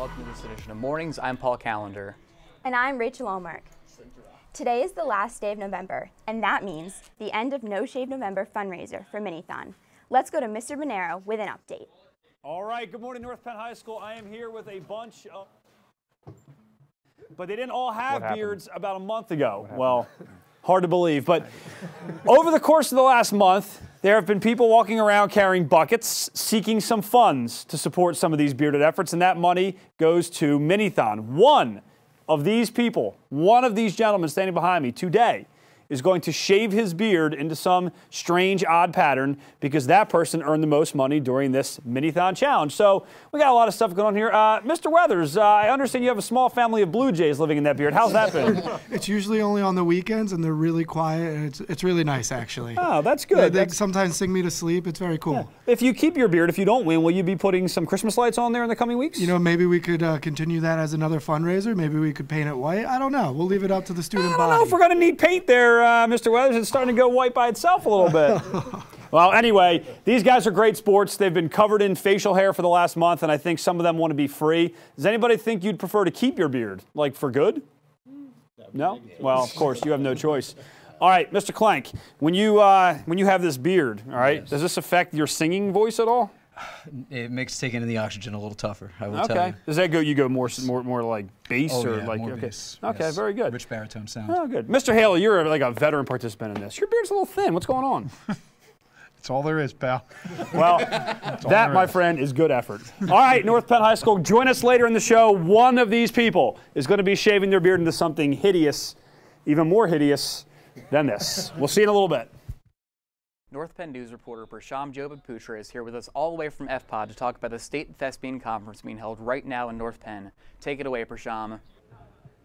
welcome to this edition of Mornings. I'm Paul Callender. And I'm Rachel Allmark. Today is the last day of November, and that means the end of No Shave November fundraiser for Minithon. Let's go to Mr. Bonero with an update. All right, good morning, North Penn High School. I am here with a bunch of... But they didn't all have beards about a month ago. Well, hard to believe. But over the course of the last month, there have been people walking around carrying buckets, seeking some funds to support some of these bearded efforts, and that money goes to Minithon. One of these people, one of these gentlemen standing behind me today, is going to shave his beard into some strange, odd pattern because that person earned the most money during this Minithon challenge. So we got a lot of stuff going on here. Mr. Weathers, I understand you have a small family of Blue Jays living in that beard. How's that been? It's usually only on the weekends, and they're really quiet, and it's really nice, actually. Oh, that's good. They sometimes sing me to sleep. It's very cool. Yeah. If you keep your beard, if you don't win, will you be putting some Christmas lights on there in the coming weeks? You know, maybe we could continue that as another fundraiser. Maybe we could paint it white. I don't know. We'll leave it up to the student body. I don't know if we're going to need paint there, Mr. Weathers. It's starting to go white by itself a little bit. Well, anyway, these guys are great sports. They've been covered in facial hair for the last month, and I think some of them want to be free. Does anybody think you'd prefer to keep your beard, like for good? No? Well, of course, you have no choice. All right, Mr. Clank, when you have this beard, all right, Yes. does this affect your singing voice at all? It makes taking in the oxygen a little tougher, I will tell you. Okay. Does that go? You go more like bass Oh, or yeah, like more okay. bass, Okay, yes. very good. Rich baritone sound. Oh, good. Mr. Haley, you're like a veteran participant in this. Your beard's a little thin. What's going on? That's all there is, pal. Well, that, my friend, is good effort. All right, North Penn High School, join us later in the show. One of these people is going to be shaving their beard into something hideous, even more hideous than this. We'll see you in a little bit. North Penn News reporter Prasham Jobaputra is here with us all the way from FPOD to talk about the State Thespian Conference being held right now in North Penn. Take it away, Prasham.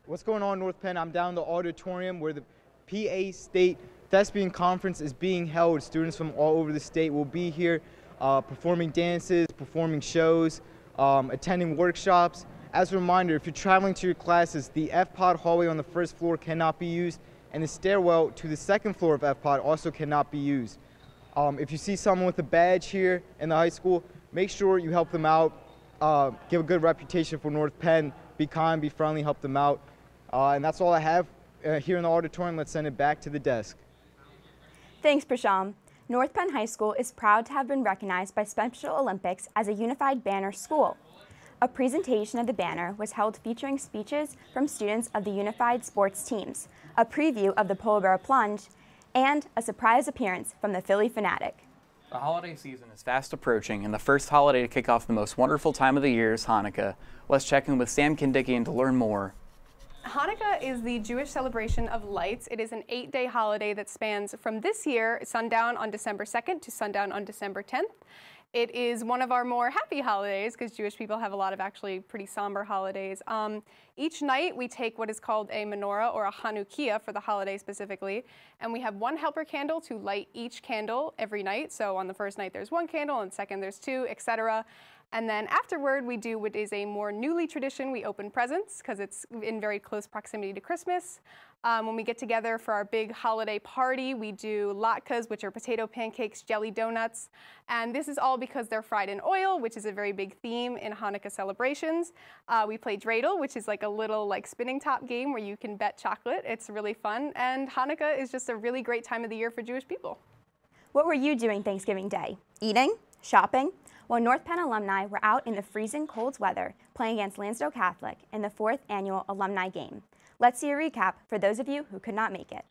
What's going on, North Penn? I'm down in the auditorium where the PA State Thespian Conference is being held. Students from all over the state will be here performing dances, performing shows, attending workshops. As a reminder, if you're traveling to your classes, the FPOD hallway on the first floor cannot be used, and the stairwell to the second floor of FPOD also cannot be used. If you see someone with a badge here in the high school, make sure you help them out, give a good reputation for North Penn, be kind, be friendly, help them out. And that's all I have here in the auditorium. Let's send it back to the desk. Thanks, Prasham. North Penn High School is proud to have been recognized by Special Olympics as a unified banner school. A presentation of the banner was held featuring speeches from students of the unified sports teams, a preview of the Polar Bear Plunge, and a surprise appearance from the Philly Fanatic. The holiday season is fast approaching, and the first holiday to kick off the most wonderful time of the year is Hanukkah. Let's check in with Sam Kindikian to learn more. Hanukkah is the Jewish celebration of lights. It is an 8-day holiday that spans from this year, sundown on December 2nd to sundown on December 10th. It is one of our more happy holidays because Jewish people have a lot of actually pretty somber holidays. Each night we take what is called a menorah or a Hanukkah for the holiday specifically, and we have one helper candle to light each candle every night. So on the first night there's one candle, and second there's two, etc. And then afterward, we do what is a more newly tradition. We open presents because it's in very close proximity to Christmas. When we get together for our big holiday party, we do latkes, which are potato pancakes, jelly donuts. And this is all because they're fried in oil, which is a very big theme in Hanukkah celebrations. We play dreidel, which is like a little spinning top game where you can bet chocolate. It's really fun. And Hanukkah is just a really great time of the year for Jewish people. What were you doing Thanksgiving Day? Eating? Shopping? Well, North Penn alumni were out in the freezing cold weather playing against Lansdale Catholic in the 4th annual alumni game. Let's see a recap for those of you who could not make it.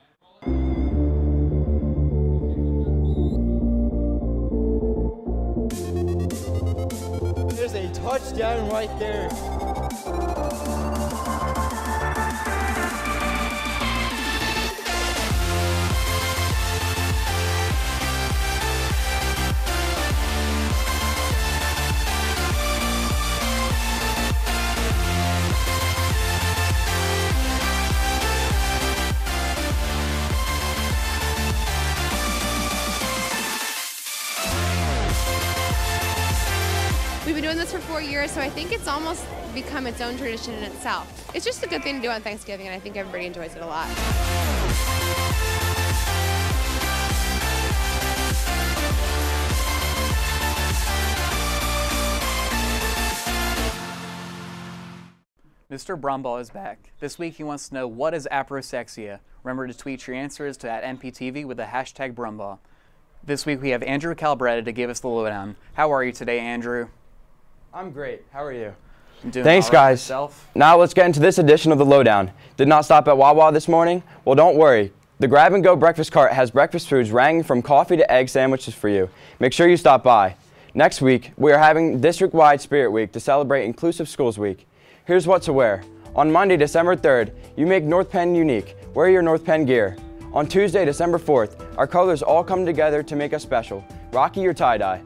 There's a touchdown right there. We've been doing this for 4 years, so I think it's almost become its own tradition in itself. It's just a good thing to do on Thanksgiving, and I think everybody enjoys it a lot. Mr. Brumbaugh is back. This week he wants to know, what is aprosexia? Remember to tweet your answers to @NPTV with the hashtag Brumbaugh. This week we have Andrew Calabretta to give us the lowdown. How are you today, Andrew? I'm great. How are you? I'm doing Thanks, all right guys. myself. Now let's get into this edition of the Lowdown. Did not stop at Wawa this morning? Well, don't worry. The grab-and-go breakfast cart has breakfast foods ranging from coffee to egg sandwiches for you. Make sure you stop by. Next week, we are having district-wide Spirit Week to celebrate Inclusive Schools Week. Here's what to wear. On Monday, December 3rd, you make North Penn unique. Wear your North Penn gear. On Tuesday, December 4th, our colors all come together to make us special. Rocky your tie-dye.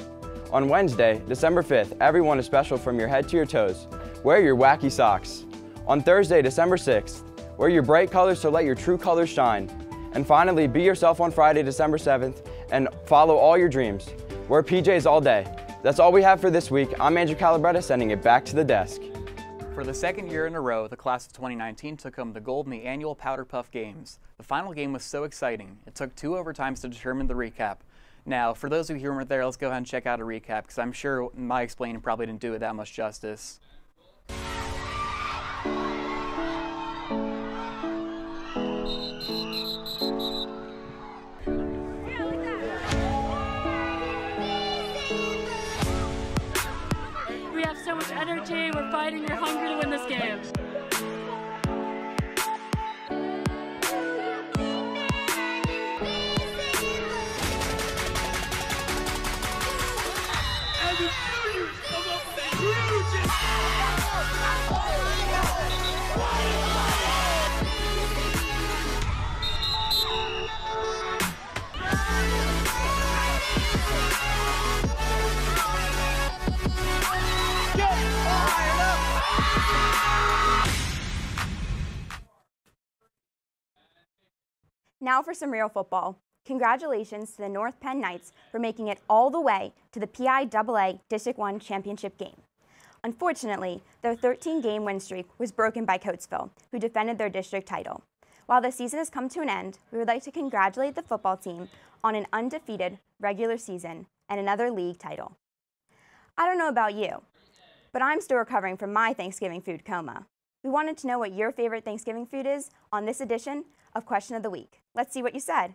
On Wednesday, December 5th, everyone is special from your head to your toes. Wear your wacky socks. On Thursday, December 6th, wear your bright colors to let your true colors shine. And finally, be yourself on Friday, December 7th, and follow all your dreams. Wear PJs all day. That's all we have for this week. I'm Andrew Calabretta, sending it back to the desk. For the second year in a row, the class of 2019 took home the gold in the annual Powder Puff Games. The final game was so exciting. It took 2 overtimes to determine the recap. Now, for those of you who weren't there, let's go ahead and check out a recap, because I'm sure my explaining probably didn't do it that much justice. We have so much energy, we're fighting, we're hungry to win this game. Now for some real football. Congratulations to the North Penn Knights for making it all the way to the PIAA District 1 championship game. Unfortunately, their 13-game win streak was broken by Coatesville, who defended their district title. While the season has come to an end, we would like to congratulate the football team on an undefeated regular season and another league title. I don't know about you, but I'm still recovering from my Thanksgiving food coma. We wanted to know what your favorite Thanksgiving food is on this edition of Question of the Week. Let's see what you said.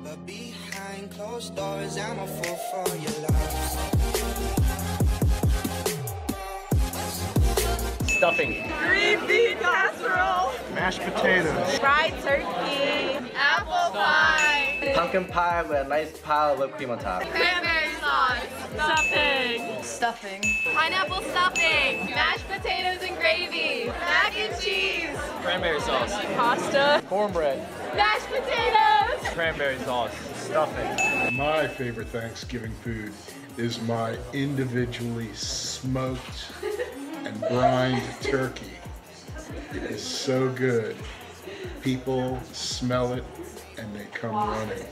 But behind closed doors, I'm a fool for your love. Stuffing. Green bean casserole. Mashed potatoes. Fried turkey. Apple pie. Pumpkin pie with a nice pile of whipped cream on top. Cranberry sauce. Stuffing. Stuffing. Pineapple stuffing. Mashed potatoes and gravy. Mac and cheese. Cranberry sauce. Pasta. Cornbread. Mashed potatoes. Cranberry sauce. Stuffing. My favorite Thanksgiving food is my individually smoked and brined turkey. It is so good. People smell it and they come running.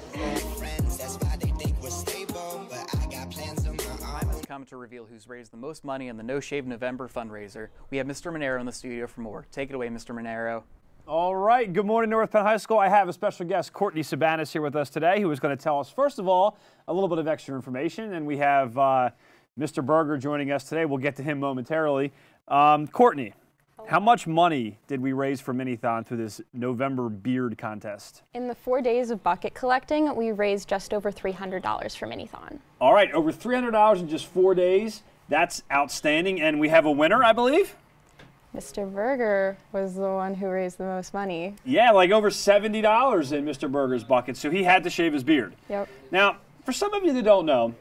It's come to reveal who's raised the most money in the No Shave November fundraiser. We have Mr. Monero in the studio for more. Take it away, Mr. Monero. All right, good morning, North Penn High School. I have a special guest, Courtney Sabanis, here with us today, who is going to tell us, first of all, a little bit of extra information. And we have Mr. Berger joining us today. We'll get to him momentarily. Courtney, how much money did we raise for Minithon through this November beard contest? In the 4 days of bucket collecting, we raised just over $300 for Minithon. All right, over $300 in just 4 days. That's outstanding. And we have a winner, I believe? Mr. Berger was the one who raised the most money. Yeah, like over $70 in Mr. Berger's bucket, so he had to shave his beard. Yep. Now, for some of you that don't know,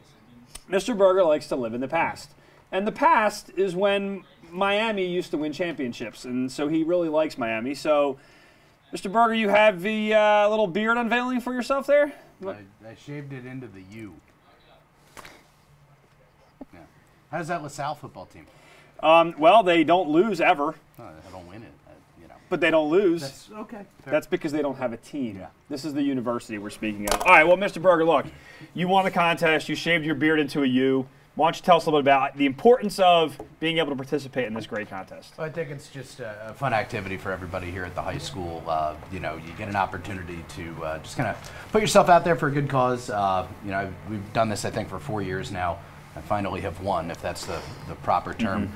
Mr. Berger likes to live in the past. And the past is when Miami used to win championships, and so he really likes Miami. So, Mr. Berger, you have the little beard unveiling for yourself there? I shaved it into the U. Yeah. How does that LaSalle football team? Well, they don't lose ever. Oh, they don't win it, you know. But they don't lose. That's okay. Fair. That's because they don't have a team. Yeah. This is the university we're speaking of. All right, well, Mr. Berger, look, you won the contest. You shaved your beard into a U. Why don't you tell us a little bit about the importance of being able to participate in this great contest? I think it's just a fun activity for everybody here at the high school. You know, you get an opportunity to just kind of put yourself out there for a good cause. You know, we've done this, I think, for 4 years now. I finally have won, if that's the proper term.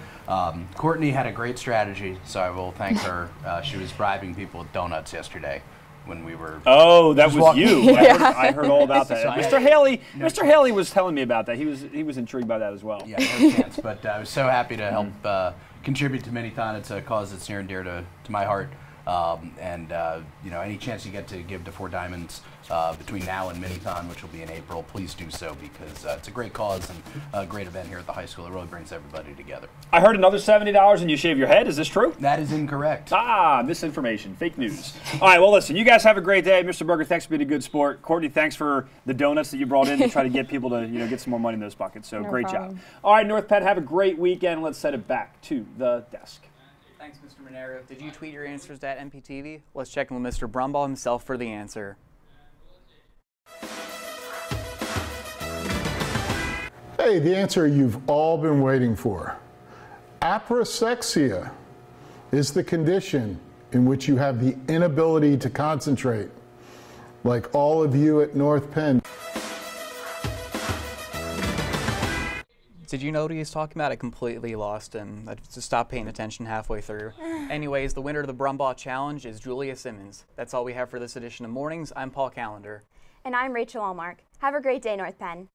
Courtney had a great strategy, so I will thank her. She was bribing people with donuts yesterday when we were. Oh, that was walking. you. I heard all about that. So Mr. Haley was telling me about that. He was intrigued by that as well. Yeah, no chance. But I was so happy to help contribute to Mini-Thon. It's a cause that's near and dear to my heart. You know, any chance you get to give to Four Diamonds between now and Mini-Thon, which will be in April, please do so, because it's a great cause and a great event here at the high school. It really brings everybody together. I heard another $70 and you shave your head. Is this true? That is incorrect. Ah, misinformation. Fake news. All right, well, listen, you guys have a great day. Mr. Berger, thanks for being a good sport. Courtney, thanks for the donuts that you brought in to try to get people to, you know, get some more money in those buckets. So great job. All right, North Penn, have a great weekend. Let's send it back to the desk. Thanks, Mr. Monero. Did you tweet your answers to NPTV? Let's check in with Mr. Brumball himself for the answer. Hey, the answer you've all been waiting for. Aprosexia is the condition in which you have the inability to concentrate, like all of you at North Penn. Did you know what he was talking about? I completely lost him. I just stopped paying attention halfway through. Anyways, the winner of the Brumball Challenge is Julia Simmons. That's all we have for this edition of Mornings. I'm Paul Callender. And I'm Rachel Allmark. Have a great day, North Penn.